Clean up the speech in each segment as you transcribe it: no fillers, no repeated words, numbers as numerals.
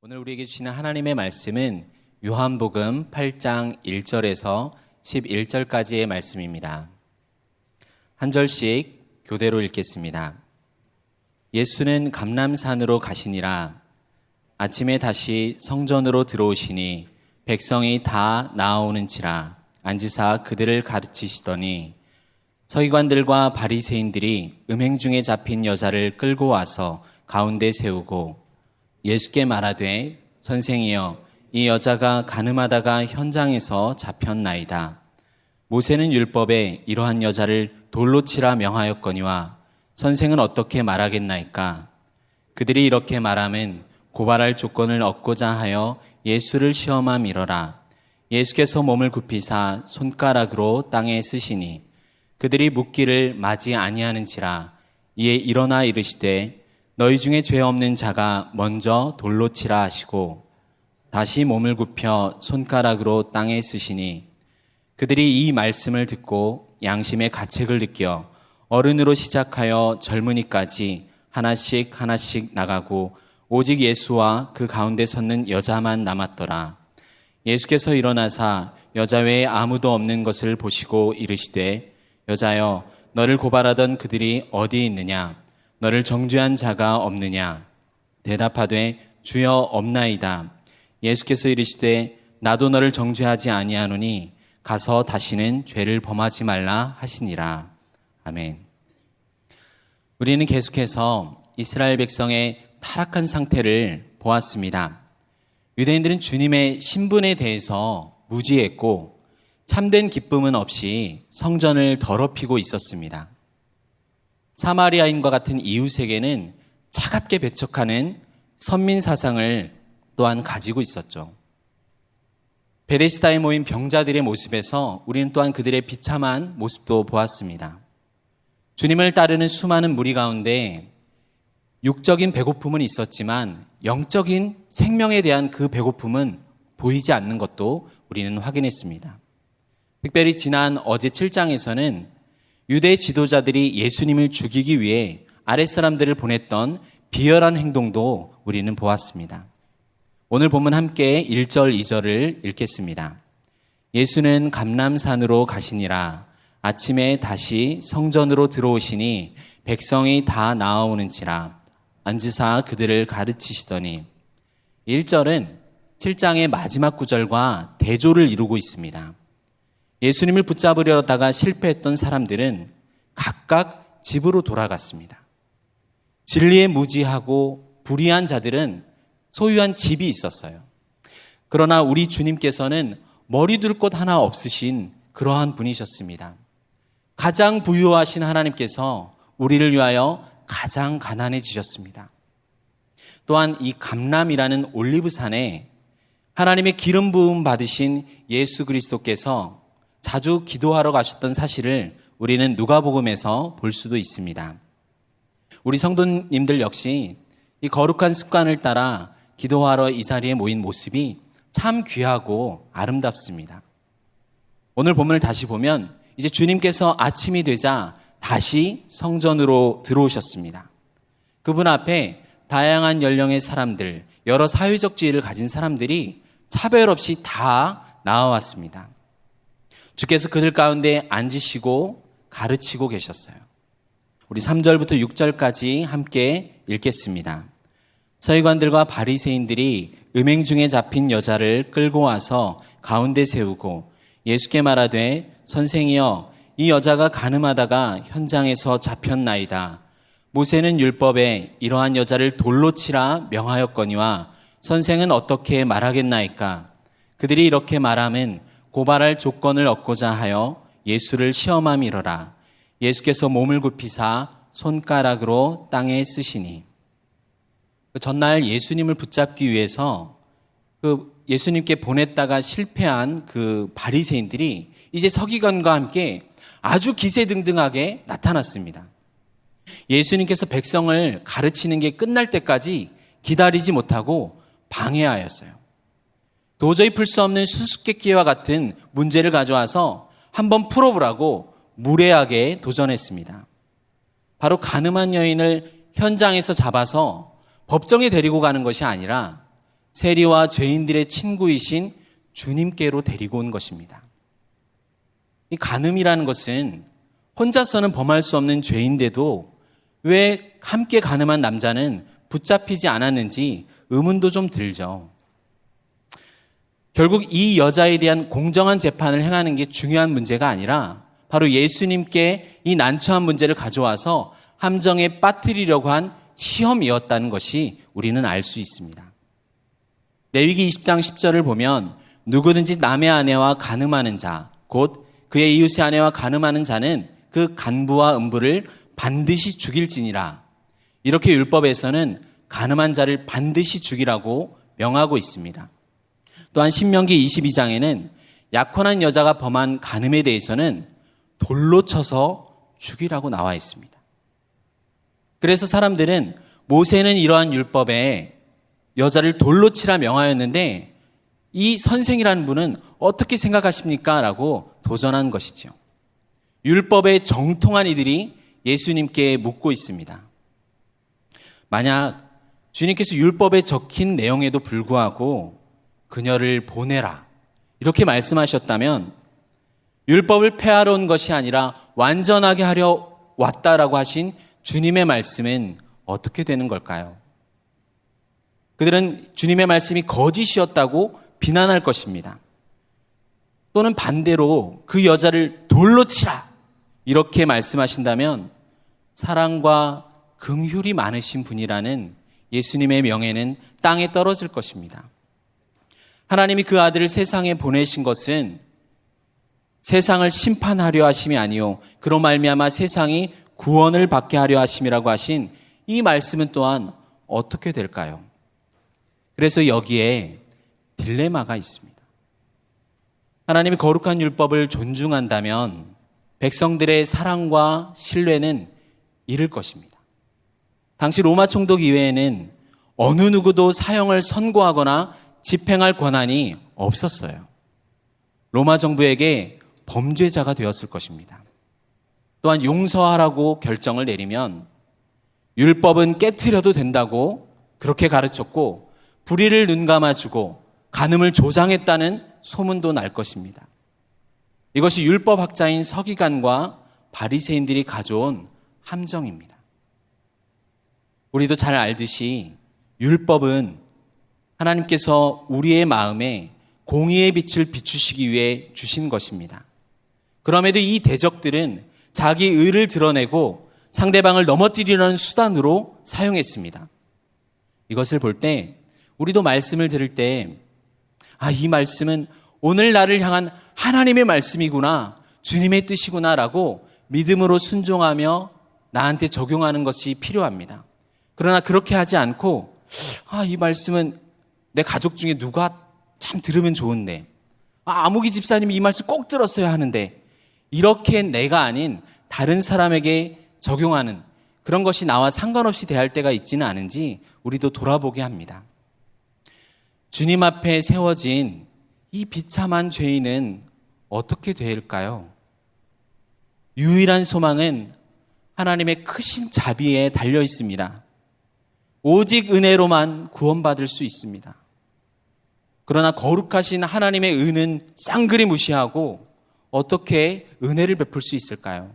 오늘 우리에게 주시는 하나님의 말씀은 요한복음 8장 1절에서 11절까지의 말씀입니다. 한 절씩 교대로 읽겠습니다. 예수는 감람산으로 가시니라. 아침에 다시 성전으로 들어오시니 백성이 다 나아오는지라 앉으사 그들을 가르치시더니 서기관들과 바리새인들이 음행 중에 잡힌 여자를 끌고 와서 가운데 세우고 예수께 말하되 선생이여 이 여자가 간음하다가 현장에서 잡혔나이다. 모세는 율법에 이러한 여자를 돌로 치라 명하였거니와 선생은 어떻게 말하겠나이까? 그들이 이렇게 말함은 고발할 조건을 얻고자 하여 예수를 시험함이러라. 예수께서 몸을 굽히사 손가락으로 땅에 쓰시니 그들이 묻기를 마지 아니하는지라. 이에 일어나 이르시되 너희 중에 죄 없는 자가 먼저 돌로 치라 하시고 다시 몸을 굽혀 손가락으로 땅에 쓰시니 그들이 이 말씀을 듣고 양심의 가책을 느껴 어른으로 시작하여 젊은이까지 하나씩 나가고 오직 예수와 그 가운데 섰는 여자만 남았더라. 예수께서 일어나사 여자 외에 아무도 없는 것을 보시고 이르시되 여자여 너를 고발하던 그들이 어디 있느냐? 너를 정죄한 자가 없느냐? 대답하되 주여 없나이다. 예수께서 이르시되 나도 너를 정죄하지 아니하노니 가서 다시는 죄를 범하지 말라 하시니라. 아멘. 우리는 계속해서 이스라엘 백성의 타락한 상태를 보았습니다. 유대인들은 주님의 신분에 대해서 무지했고 참된 기쁨은 없이 성전을 더럽히고 있었습니다. 사마리아인과 같은 이웃에게는 차갑게 배척하는 선민 사상을 또한 가지고 있었죠. 베데스다에 모인 병자들의 모습에서 우리는 또한 그들의 비참한 모습도 보았습니다. 주님을 따르는 수많은 무리 가운데 육적인 배고픔은 있었지만 영적인 생명에 대한 그 배고픔은 보이지 않는 것도 우리는 확인했습니다. 특별히 지난 어제 7장에서는 유대 지도자들이 예수님을 죽이기 위해 아랫사람들을 보냈던 비열한 행동도 우리는 보았습니다. 오늘 본문 함께 1절, 2절을 읽겠습니다. 예수는 감람산으로 가시니라. 아침에 다시 성전으로 들어오시니 백성이 다 나아오는지라 앉으사 그들을 가르치시더니 1절은 7장의 마지막 구절과 대조를 이루고 있습니다. 예수님을 붙잡으려다가 실패했던 사람들은 각각 집으로 돌아갔습니다. 진리에 무지하고 불의한 자들은 소유한 집이 있었어요. 그러나 우리 주님께서는 머리 둘 곳 하나 없으신 그러한 분이셨습니다. 가장 부유하신 하나님께서 우리를 위하여 가장 가난해지셨습니다. 또한 이 감람이라는 올리브산에 하나님의 기름 부음 받으신 예수 그리스도께서 자주 기도하러 가셨던 사실을 우리는 누가복음에서 볼 수도 있습니다. 우리 성도님들 역시 이 거룩한 습관을 따라 기도하러 이 자리에 모인 모습이 참 귀하고 아름답습니다. 오늘 본문을 다시 보면 이제 주님께서 아침이 되자 다시 성전으로 들어오셨습니다. 그분 앞에 다양한 연령의 사람들, 여러 사회적 지위를 가진 사람들이 차별 없이 다 나와왔습니다. 주께서 그들 가운데 앉으시고 가르치고 계셨어요. 우리 3절부터 6절까지 함께 읽겠습니다. 서기관들과 바리새인들이 음행 중에 잡힌 여자를 끌고 와서 가운데 세우고 예수께 말하되 선생이여 이 여자가 간음하다가 현장에서 잡혔나이다. 모세는 율법에 이러한 여자를 돌로 치라 명하였거니와 선생은 어떻게 말하겠나이까? 그들이 이렇게 말함은 고발할 조건을 얻고자 하여 예수를 시험함이러라. 예수께서 몸을 굽히사 손가락으로 땅에 쓰시니. 전날 예수님을 붙잡기 위해서 예수님께 보냈다가 실패한 그 바리새인들이 이제 서기관과 함께 아주 기세등등하게 나타났습니다. 예수님께서 백성을 가르치는 게 끝날 때까지 기다리지 못하고 방해하였어요. 도저히 풀 수 없는 수수께끼와 같은 문제를 가져와서 한번 풀어보라고 무례하게 도전했습니다. 바로 간음한 여인을 현장에서 잡아서 법정에 데리고 가는 것이 아니라 세리와 죄인들의 친구이신 주님께로 데리고 온 것입니다. 이 간음이라는 것은 혼자서는 범할 수 없는 죄인데도 왜 함께 간음한 남자는 붙잡히지 않았는지 의문도 좀 들죠. 결국 이 여자에 대한 공정한 재판을 행하는 게 중요한 문제가 아니라 바로 예수님께 이 난처한 문제를 가져와서 함정에 빠뜨리려고 한 시험이었다는 것이 우리는 알 수 있습니다. 레위기 20장 10절을 보면 누구든지 남의 아내와 간음하는 자, 곧 그의 이웃의 아내와 간음하는 자는 그 간부와 음부를 반드시 죽일지니라. 이렇게 율법에서는 간음한 자를 반드시 죽이라고 명하고 있습니다. 또한 신명기 22장에는 약혼한 여자가 범한 간음에 대해서는 돌로 쳐서 죽이라고 나와 있습니다. 그래서 사람들은 모세는 이러한 율법에 여자를 돌로 치라 명하였는데 이 선생이라는 분은 어떻게 생각하십니까? 라고 도전한 것이죠. 율법에 정통한 이들이 예수님께 묻고 있습니다. 만약 주님께서 율법에 적힌 내용에도 불구하고 그녀를 보내라 이렇게 말씀하셨다면 율법을 폐하러 온 것이 아니라 완전하게 하려 왔다라고 하신 주님의 말씀은 어떻게 되는 걸까요? 그들은 주님의 말씀이 거짓이었다고 비난할 것입니다. 또는 반대로 그 여자를 돌로 치라 이렇게 말씀하신다면 사랑과 긍휼이 많으신 분이라는 예수님의 명예는 땅에 떨어질 것입니다. 하나님이 그 아들을 세상에 보내신 것은 세상을 심판하려 하심이 아니요 그로 말미암아 세상이 구원을 받게 하려 하심이라고 하신 이 말씀은 또한 어떻게 될까요? 그래서 여기에 딜레마가 있습니다. 하나님이 거룩한 율법을 존중한다면 백성들의 사랑과 신뢰는 잃을 것입니다. 당시 로마 총독 이외에는 어느 누구도 사형을 선고하거나 집행할 권한이 없었어요. 로마 정부에게 범죄자가 되었을 것입니다. 또한 용서하라고 결정을 내리면 율법은 깨트려도 된다고 그렇게 가르쳤고 불의를 눈감아주고 간음을 조장했다는 소문도 날 것입니다. 이것이 율법학자인 서기관과 바리새인들이 가져온 함정입니다. 우리도 잘 알듯이 율법은 하나님께서 우리의 마음에 공의의 빛을 비추시기 위해 주신 것입니다. 그럼에도 이 대적들은 자기 의를 드러내고 상대방을 넘어뜨리려는 수단으로 사용했습니다. 이것을 볼 때 우리도 말씀을 들을 때 이 말씀은 오늘 나를 향한 하나님의 말씀이구나, 주님의 뜻이구나라고 믿음으로 순종하며 나한테 적용하는 것이 필요합니다. 그러나 그렇게 하지 않고 이 말씀은 내 가족 중에 누가 참 들으면 좋은데 아무기 집사님이 이 말씀 꼭 들었어야 하는데 이렇게 내가 아닌 다른 사람에게 적용하는 그런 것이 나와 상관없이 대할 때가 있지는 않은지 우리도 돌아보게 합니다. 주님 앞에 세워진 이 비참한 죄인은 어떻게 될까요? 유일한 소망은 하나님의 크신 자비에 달려 있습니다. 오직 은혜로만 구원받을 수 있습니다. 그러나 거룩하신 하나님의 은은 쌍그리 무시하고 어떻게 은혜를 베풀 수 있을까요?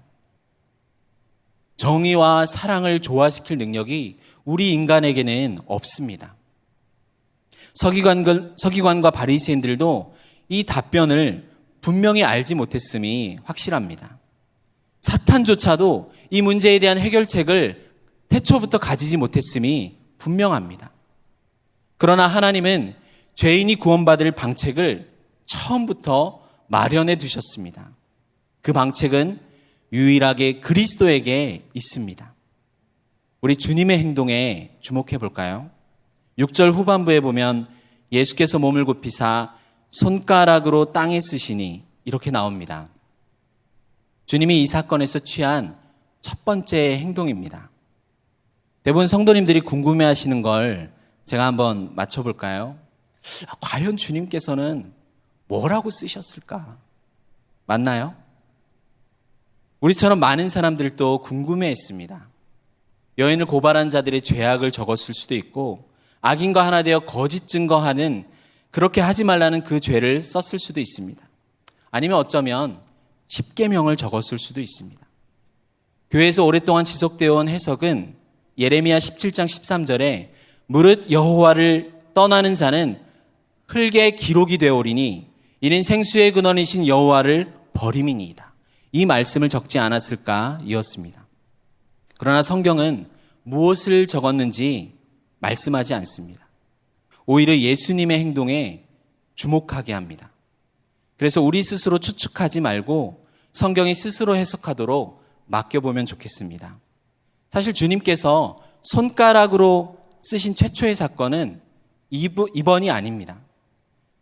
정의와 사랑을 조화시킬 능력이 우리 인간에게는 없습니다. 서기관과 바리새인들도 이 답변을 분명히 알지 못했음이 확실합니다. 사탄조차도 이 문제에 대한 해결책을 태초부터 가지지 못했음이 분명합니다. 그러나 하나님은 죄인이 구원받을 방책을 처음부터 마련해 두셨습니다. 그 방책은 유일하게 그리스도에게 있습니다. 우리 주님의 행동에 주목해 볼까요? 6절 후반부에 보면 예수께서 몸을 굽히사 손가락으로 땅에 쓰시니 이렇게 나옵니다. 주님이 이 사건에서 취한 첫 번째 행동입니다. 대부분 성도님들이 궁금해하시는 걸 제가 한번 맞춰볼까요? 과연 주님께서는 뭐라고 쓰셨을까? 맞나요? 우리처럼 많은 사람들도 궁금해했습니다. 여인을 고발한 자들의 죄악을 적었을 수도 있고 악인과 하나 되어 거짓 증거하는, 그렇게 하지 말라는 그 죄를 썼을 수도 있습니다. 아니면 어쩌면 십계명을 적었을 수도 있습니다. 교회에서 오랫동안 지속되어 온 해석은 예레미야 17장 13절에 무릇 여호와를 떠나는 자는 흙에 기록이 되오리니 이는 생수의 근원이신 여호와를 버림이니이다. 이 말씀을 적지 않았을까 이었습니다. 그러나 성경은 무엇을 적었는지 말씀하지 않습니다. 오히려 예수님의 행동에 주목하게 합니다. 그래서 우리 스스로 추측하지 말고 성경이 스스로 해석하도록 맡겨보면 좋겠습니다. 사실 주님께서 손가락으로 쓰신 최초의 사건은 이번이 아닙니다.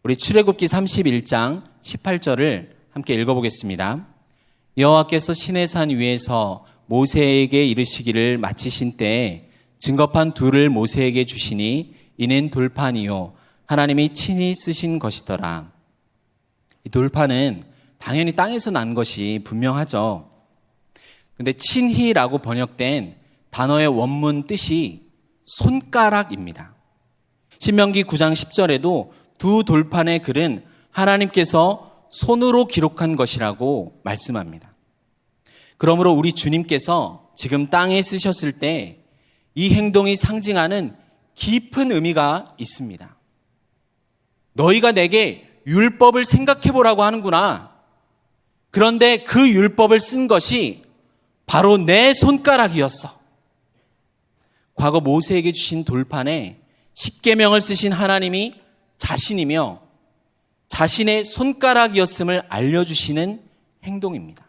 우리 출애굽기 31장 18절을 함께 읽어보겠습니다. 여호와께서 시내산 위에서 모세에게 이르시기를 마치신 때에 증거판 둘을 모세에게 주시니 이는 돌판이요 하나님이 친히 쓰신 것이더라. 이 돌판은 당연히 땅에서 난 것이 분명하죠. 근데 친히라고 번역된 단어의 원문 뜻이 손가락입니다. 신명기 9장 10절에도 두 돌판의 글은 하나님께서 손으로 기록한 것이라고 말씀합니다. 그러므로 우리 주님께서 지금 땅에 쓰셨을 때 이 행동이 상징하는 깊은 의미가 있습니다. 너희가 내게 율법을 생각해 보라고 하는구나. 그런데 그 율법을 쓴 것이 바로 내 손가락이었어. 과거 모세에게 주신 돌판에 십계명을 쓰신 하나님이 자신이며 자신의 손가락이었음을 알려주시는 행동입니다.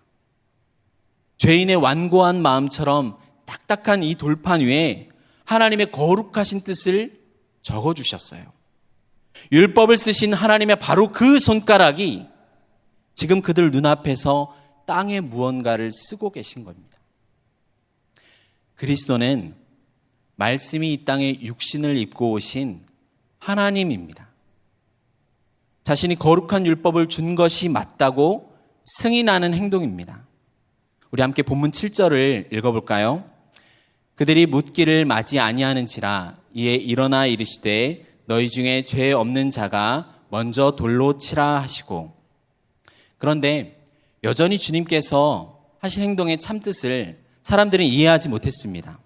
죄인의 완고한 마음처럼 딱딱한 이 돌판 위에 하나님의 거룩하신 뜻을 적어주셨어요. 율법을 쓰신 하나님의 바로 그 손가락이 지금 그들 눈앞에서 땅에 무언가를 쓰고 계신 겁니다. 그리스도는 말씀이 이 땅에 육신을 입고 오신 하나님입니다. 자신이 거룩한 율법을 준 것이 맞다고 승인하는 행동입니다. 우리 함께 본문 7절을 읽어볼까요? 그들이 묻기를 맞이 아니하는지라 이에 일어나 이르시되 너희 중에 죄 없는 자가 먼저 돌로 치라 하시고. 그런데 여전히 주님께서 하신 행동의 참뜻을 사람들은 이해하지 못했습니다.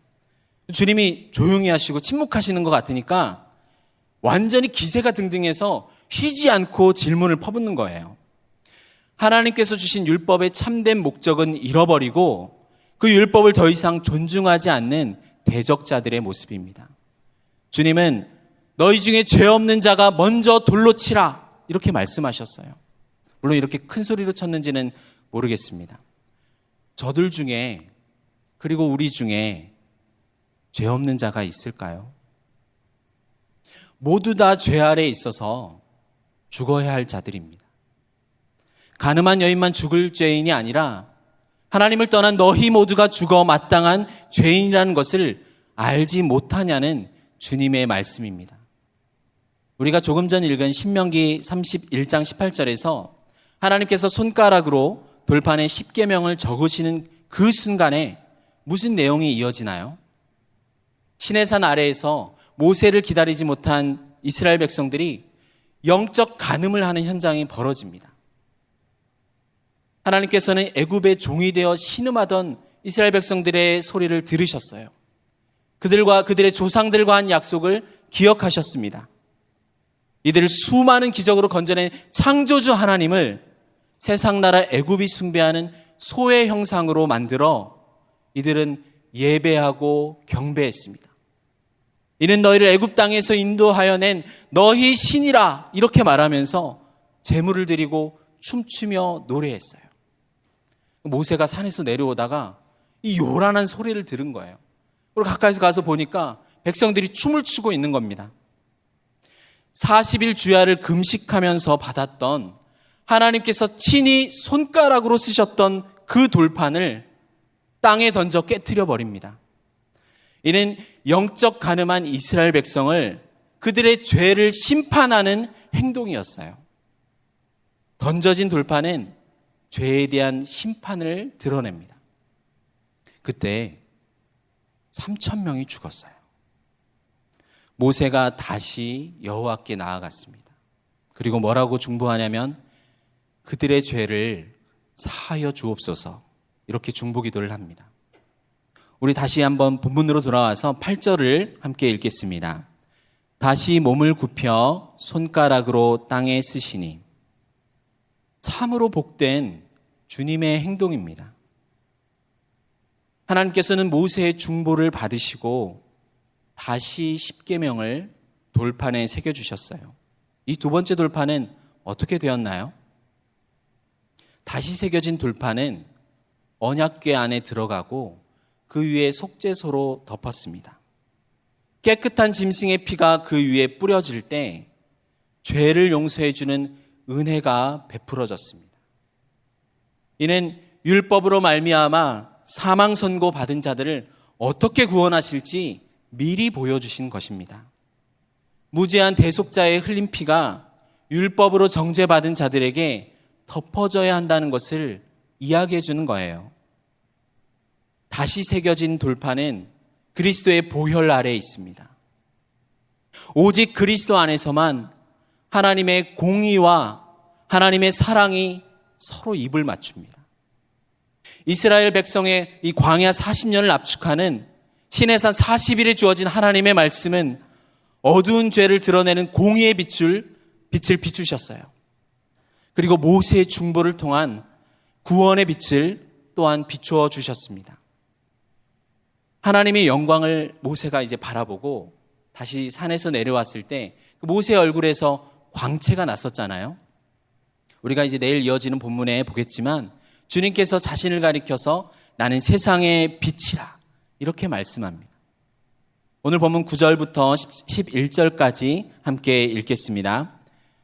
주님이 조용히 하시고 침묵하시는 것 같으니까 완전히 기세가 등등해서 쉬지 않고 질문을 퍼붓는 거예요. 하나님께서 주신 율법의 참된 목적은 잃어버리고 그 율법을 더 이상 존중하지 않는 대적자들의 모습입니다. 주님은 너희 중에 죄 없는 자가 먼저 돌로 치라 이렇게 말씀하셨어요. 물론 이렇게 큰 소리로 쳤는지는 모르겠습니다. 저들 중에 그리고 우리 중에 죄 없는 자가 있을까요? 모두 다 죄 아래에 있어서 죽어야 할 자들입니다. 가늠한 여인만 죽을 죄인이 아니라 하나님을 떠난 너희 모두가 죽어 마땅한 죄인이라는 것을 알지 못하냐는 주님의 말씀입니다. 우리가 조금 전 읽은 신명기 31장 18절에서 하나님께서 손가락으로 돌판에 십계명을 적으시는 그 순간에 무슨 내용이 이어지나요? 시내산 아래에서 모세를 기다리지 못한 이스라엘 백성들이 영적 간음을 하는 현장이 벌어집니다. 하나님께서는 애굽의 종이 되어 신음하던 이스라엘 백성들의 소리를 들으셨어요. 그들과 그들의 조상들과 한 약속을 기억하셨습니다. 이들을 수많은 기적으로 건져낸 창조주 하나님을 세상 나라 애굽이 숭배하는 소의 형상으로 만들어 이들은 예배하고 경배했습니다. 이는 너희를 애굽 땅에서 인도하여 낸 너희 신이라 이렇게 말하면서 제물을 드리고 춤추며 노래했어요. 모세가 산에서 내려오다가 이 요란한 소리를 들은 거예요. 그리고 가까이서 가서 보니까 백성들이 춤을 추고 있는 겁니다. 40일 주야를 금식하면서 받았던 하나님께서 친히 손가락으로 쓰셨던 그 돌판을 땅에 던져 깨트려 버립니다. 이는 영적 간음한 이스라엘 백성을 그들의 죄를 심판하는 행동이었어요. 던져진 돌판은 죄에 대한 심판을 드러냅니다. 그때 3,000명이 죽었어요. 모세가 다시 여호와께 나아갔습니다. 그리고 뭐라고 중보하냐면 그들의 죄를 사하여 주옵소서, 이렇게 중보기도를 합니다. 우리 다시 한번 본문으로 돌아와서 8절을 함께 읽겠습니다. 다시 몸을 굽혀 손가락으로 땅에 쓰시니. 참으로 복된 주님의 행동입니다. 하나님께서는 모세의 중보를 받으시고 다시 십계명을 돌판에 새겨주셨어요. 이 두 번째 돌판은 어떻게 되었나요? 다시 새겨진 돌판은 언약궤 안에 들어가고 그 위에 속죄소로 덮었습니다. 깨끗한 짐승의 피가 그 위에 뿌려질 때 죄를 용서해 주는 은혜가 베풀어졌습니다. 이는 율법으로 말미암아 사망 선고 받은 자들을 어떻게 구원하실지 미리 보여주신 것입니다. 무죄한 대속자의 흘린 피가 율법으로 정죄받은 자들에게 덮어져야 한다는 것을 이야기해 주는 거예요. 다시 새겨진 돌판은 그리스도의 보혈 아래에 있습니다. 오직 그리스도 안에서만 하나님의 공의와 하나님의 사랑이 서로 입을 맞춥니다. 이스라엘 백성의 이 광야 40년을 압축하는 시내산 40일에 주어진 하나님의 말씀은 어두운 죄를 드러내는 공의의 빛을 비추셨어요. 그리고 모세의 중보를 통한 구원의 빛을 또한 비추어 주셨습니다. 하나님의 영광을 모세가 이제 바라보고 다시 산에서 내려왔을 때 모세의 얼굴에서 광채가 났었잖아요. 우리가 이제 내일 이어지는 본문에 보겠지만 주님께서 자신을 가리켜서 나는 세상의 빛이라 이렇게 말씀합니다. 오늘 본문 9절부터 11절까지 함께 읽겠습니다.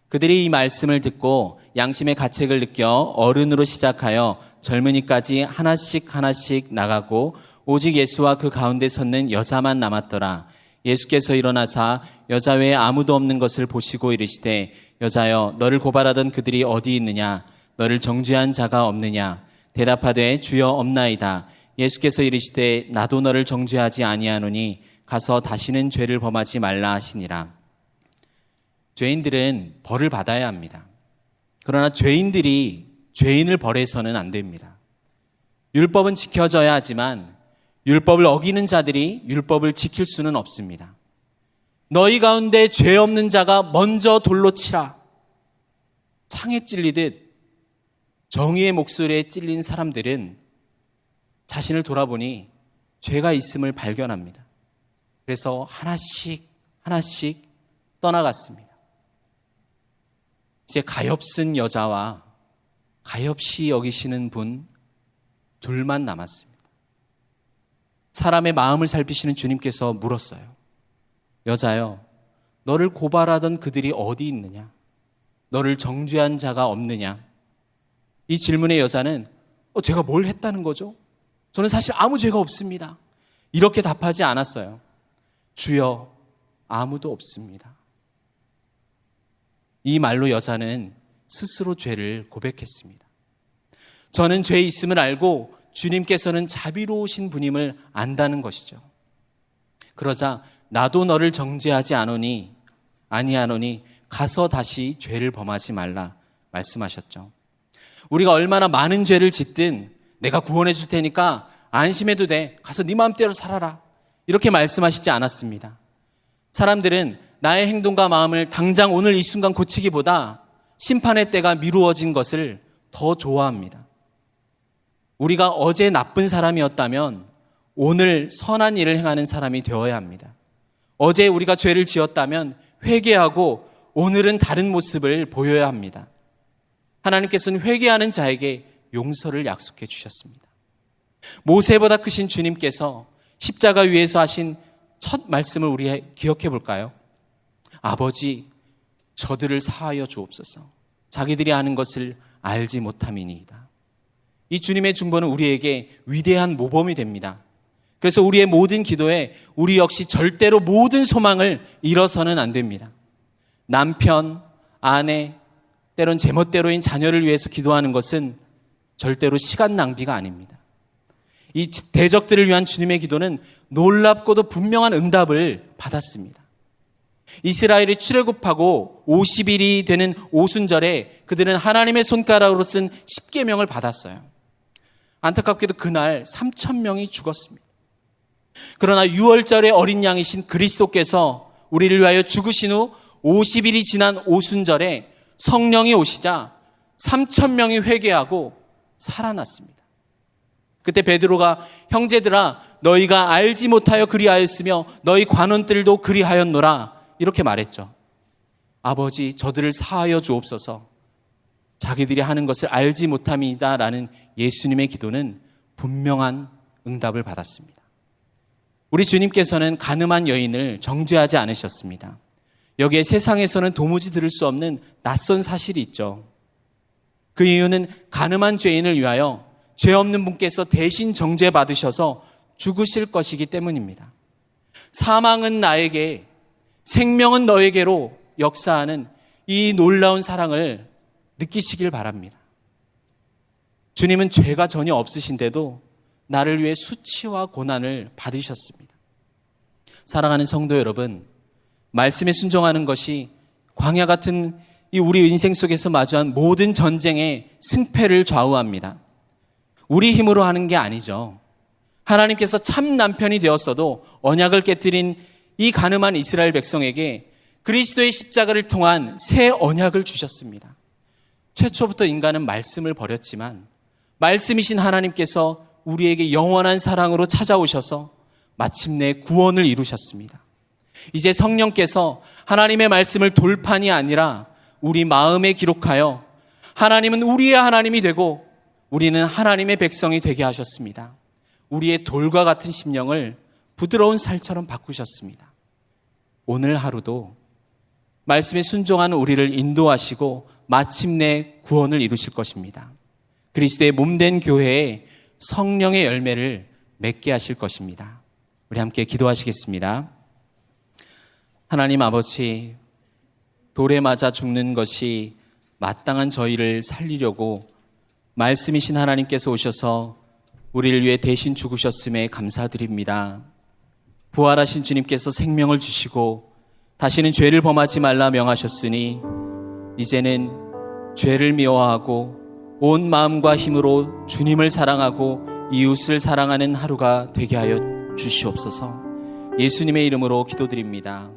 그들이 이 말씀을 듣고 양심의 가책을 느껴 어른으로 시작하여 젊은이까지 하나씩 하나씩 나가고 오직 예수와 그 가운데 섰는 여자만 남았더라. 예수께서 일어나사 여자 외에 아무도 없는 것을 보시고 이르시되 여자여 너를 고발하던 그들이 어디 있느냐? 너를 정죄한 자가 없느냐? 대답하되 주여 없나이다. 예수께서 이르시되 나도 너를 정죄하지 아니하노니 가서 다시는 죄를 범하지 말라 하시니라. 죄인들은 벌을 받아야 합니다. 그러나 죄인들이 죄인을 벌해서는 안 됩니다. 율법은 지켜져야 하지만 율법을 어기는 자들이 율법을 지킬 수는 없습니다. 너희 가운데 죄 없는 자가 먼저 돌로 치라. 창에 찔리듯 정의의 목소리에 찔린 사람들은 자신을 돌아보니 죄가 있음을 발견합니다. 그래서 하나씩 하나씩 떠나갔습니다. 이제 가엾은 여자와 가엾이 여기시는 분 둘만 남았습니다. 사람의 마음을 살피시는 주님께서 물었어요. 여자여, 너를 고발하던 그들이 어디 있느냐? 너를 정죄한 자가 없느냐? 이 질문에 여자는 제가 뭘 했다는 거죠? 저는 사실 아무 죄가 없습니다. 이렇게 답하지 않았어요. 주여, 아무도 없습니다. 이 말로 여자는 스스로 죄를 고백했습니다. 저는 죄 있음을 알고 주님께서는 자비로우신 분임을 안다는 것이죠. 그러자 나도 너를 정죄하지 아니하노니 가서 다시 죄를 범하지 말라 말씀하셨죠. 우리가 얼마나 많은 죄를 짓든 내가 구원해 줄 테니까 안심해도 돼. 가서 네 마음대로 살아라. 이렇게 말씀하시지 않았습니다. 사람들은 나의 행동과 마음을 당장 오늘 이 순간 고치기보다 심판의 때가 미루어진 것을 더 좋아합니다. 우리가 어제 나쁜 사람이었다면 오늘 선한 일을 행하는 사람이 되어야 합니다. 어제 우리가 죄를 지었다면 회개하고 오늘은 다른 모습을 보여야 합니다. 하나님께서는 회개하는 자에게 용서를 약속해 주셨습니다. 모세보다 크신 주님께서 십자가 위에서 하신 첫 말씀을 우리 기억해 볼까요? 아버지, 저들을 사하여 주옵소서. 자기들이 아는 것을 알지 못함이니이다. 이 주님의 중보는 우리에게 위대한 모범이 됩니다. 그래서 우리의 모든 기도에 우리 역시 절대로 모든 소망을 잃어서는 안 됩니다. 남편, 아내, 때론 제멋대로인 자녀를 위해서 기도하는 것은 절대로 시간 낭비가 아닙니다. 이 대적들을 위한 주님의 기도는 놀랍고도 분명한 응답을 받았습니다. 이스라엘이 출애굽하고 50일이 되는 오순절에 그들은 하나님의 손가락으로 쓴 십계명을 받았어요. 안타깝게도 그날 3,000명이 죽었습니다. 그러나 6월절의 어린 양이신 그리스도께서 우리를 위하여 죽으신 후 50일이 지난 오순절에 성령이 오시자 3,000명이 회개하고 살아났습니다. 그때 베드로가 형제들아 너희가 알지 못하여 그리하였으며 너희 관원들도 그리하였노라 이렇게 말했죠. 아버지 저들을 사하여 주옵소서. 자기들이 하는 것을 알지 못함이다라는 예수님의 기도는 분명한 응답을 받았습니다. 우리 주님께서는 가늠한 여인을 정죄하지 않으셨습니다. 여기에 세상에서는 도무지 들을 수 없는 낯선 사실이 있죠. 그 이유는 가늠한 죄인을 위하여 죄 없는 분께서 대신 정죄받으셔서 죽으실 것이기 때문입니다. 사망은 나에게, 생명은 너에게로 역사하는 이 놀라운 사랑을 느끼시길 바랍니다. 주님은 죄가 전혀 없으신데도 나를 위해 수치와 고난을 받으셨습니다. 사랑하는 성도 여러분, 말씀에 순종하는 것이 광야 같은 이 우리 인생 속에서 마주한 모든 전쟁의 승패를 좌우합니다. 우리 힘으로 하는 게 아니죠. 하나님께서 참 남편이 되었어도 언약을 깨뜨린 이 가늠한 이스라엘 백성에게 그리스도의 십자가를 통한 새 언약을 주셨습니다. 최초부터 인간은 말씀을 버렸지만 말씀이신 하나님께서 우리에게 영원한 사랑으로 찾아오셔서 마침내 구원을 이루셨습니다. 이제 성령께서 하나님의 말씀을 돌판이 아니라 우리 마음에 기록하여 하나님은 우리의 하나님이 되고 우리는 하나님의 백성이 되게 하셨습니다. 우리의 돌과 같은 심령을 부드러운 살처럼 바꾸셨습니다. 오늘 하루도 말씀에 순종하는 우리를 인도하시고 마침내 구원을 이루실 것입니다. 그리스도의 몸된 교회에 성령의 열매를 맺게 하실 것입니다. 우리 함께 기도하시겠습니다. 하나님 아버지, 돌에 맞아 죽는 것이 마땅한 저희를 살리려고 말씀이신 하나님께서 오셔서 우리를 위해 대신 죽으셨음에 감사드립니다. 부활하신 주님께서 생명을 주시고 다시는 죄를 범하지 말라 명하셨으니 이제는 죄를 미워하고 온 마음과 힘으로 주님을 사랑하고 이웃을 사랑하는 하루가 되게 하여 주시옵소서. 예수님의 이름으로 기도드립니다.